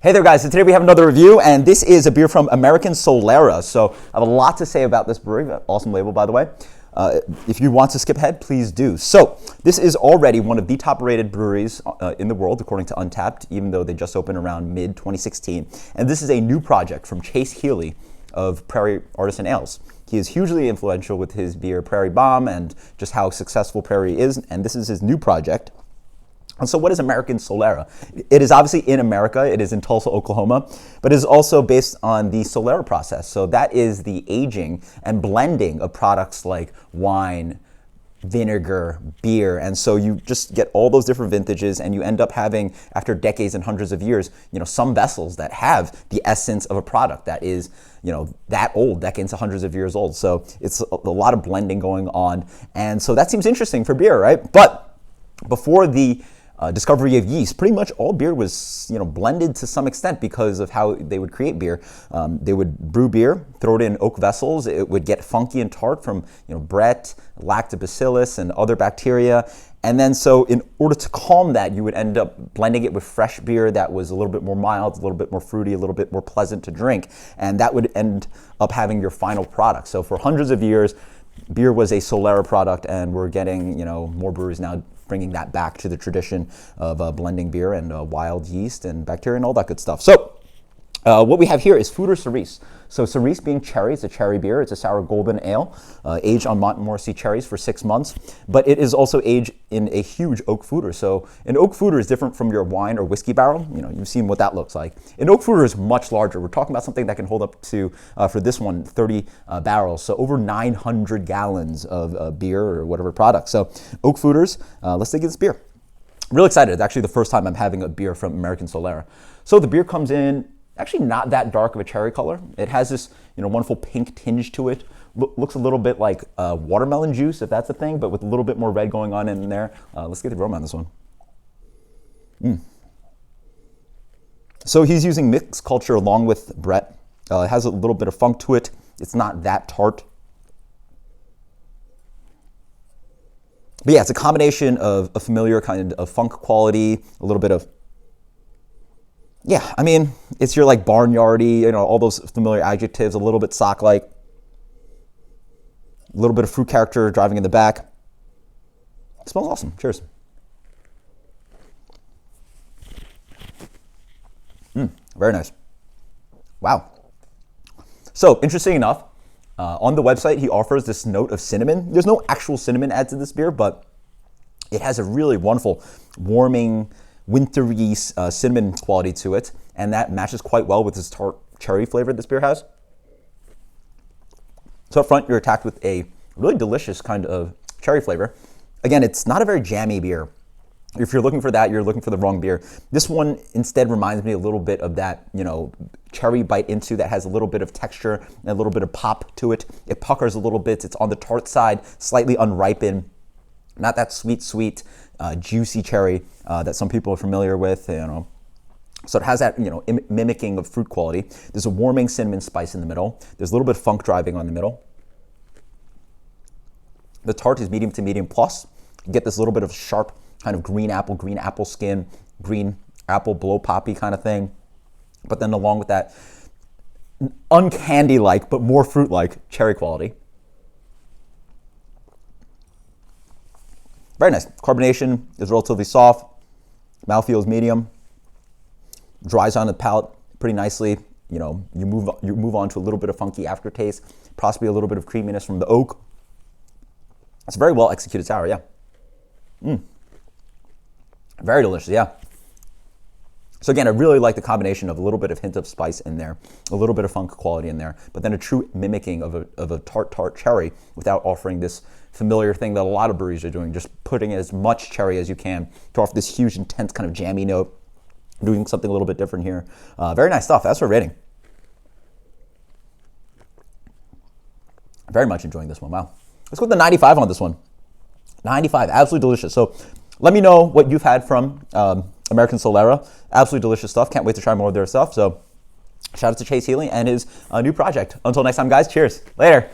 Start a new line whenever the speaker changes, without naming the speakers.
Hey there guys, so today we have another review, and this is a beer from American Solera. So I have a lot to say about this brewery, awesome label by the way. If you want to skip ahead, please do. So this is already one of the top rated breweries in the world according to Untappd, even though they just opened around mid-2016. And this is a new project from Chase Healy of Prairie Artisan Ales. He is hugely influential with his beer Prairie Bomb and just how successful Prairie is, and this is his new project. And so what is American Solera? It is obviously in America, it is in Tulsa, Oklahoma, but it is also based on the Solera process. So that is the aging and blending of products like wine, vinegar, beer, and so you just get all those different vintages and you end up having, after decades and hundreds of years, some vessels that have the essence of a product that is, that old, decades to hundreds of years old. So it's a lot of blending going on, and so that seems interesting for beer, right? But before the discovery of yeast, pretty much all beer was blended to some extent because of how they would create beer. They would brew beer, throw it in oak vessels. It would get funky and tart from Brett, lactobacillus, and other bacteria. And then so in order to calm that, you would end up blending it with fresh beer that was a little bit more mild, a little bit more fruity, a little bit more pleasant to drink. And that would end up having your final product. So for hundreds of years, beer was a Solera product, and we're getting more breweries now bringing that back to the tradition of blending beer and wild yeast and bacteria and all that good stuff. So what we have here is Foeder Cerise. So Cerise being cherry, it's a cherry beer. It's a sour golden ale, aged on Montmorency cherries for 6 months. But it is also aged in a huge oak foeder. So an oak foeder is different from your wine or whiskey barrel. You've seen what that looks like. An oak foeder is much larger. We're talking about something that can hold up to, for this one, 30 barrels. So over 900 gallons of beer or whatever product. So oak foeders, let's dig into this beer. Real excited. It's actually the first time I'm having a beer from American Solera. So the beer comes in actually not that dark of a cherry color. It has this wonderful pink tinge to it. Looks a little bit like watermelon juice, if that's a thing, but with a little bit more red going on in there. Let's get the aroma on this one. So he's using mixed culture along with Brett. It has a little bit of funk to it. It's not that tart. But yeah, it's a combination of a familiar kind of funk quality, a little bit of, yeah, I mean, it's your like barnyardy, all those familiar adjectives, a little bit sock-like, a little bit of fruit character driving in the back. It smells awesome. Cheers. Very nice. Wow. So, interesting enough, on the website, he offers this note of cinnamon. There's no actual cinnamon added to this beer, but it has a really wonderful, warming, wintry cinnamon quality to it, and that matches quite well with this tart cherry flavor this beer has. So up front, you're attacked with a really delicious kind of cherry flavor. Again, it's not a very jammy beer. If you're looking for that, you're looking for the wrong beer. This one instead reminds me a little bit of that, cherry bite into that has a little bit of texture and a little bit of pop to it. It puckers a little bit. It's on the tart side, slightly unripened. Not that sweet, juicy cherry that some people are familiar with, So it has that, mimicking of fruit quality. There's a warming cinnamon spice in the middle. There's a little bit of funk driving on the middle. The tart is medium to medium plus. You get this little bit of sharp kind of green apple skin, green apple blow poppy kind of thing. But then along with that, uncandy-like, but more fruit-like cherry quality. Very nice. Carbonation is relatively soft. Mouthfeel is medium. Dries on the palate pretty nicely. You move on to a little bit of funky aftertaste, possibly a little bit of creaminess from the oak. It's a very well executed sour, yeah. Very delicious, yeah. So again, I really like the combination of a little bit of hint of spice in there, a little bit of funk quality in there, but then a true mimicking of a tart cherry without offering this familiar thing that a lot of breweries are doing, just putting as much cherry as you can to offer this huge, intense kind of jammy note, doing something a little bit different here. Very nice stuff. That's our rating. Very much enjoying this one. Wow. Let's go with the 95 on this one. 95, absolutely delicious. So let me know what you've had from American Solera. Absolutely delicious stuff. Can't wait to try more of their stuff. So shout out to Chase Healy and his new project. Until next time, guys. Cheers. Later.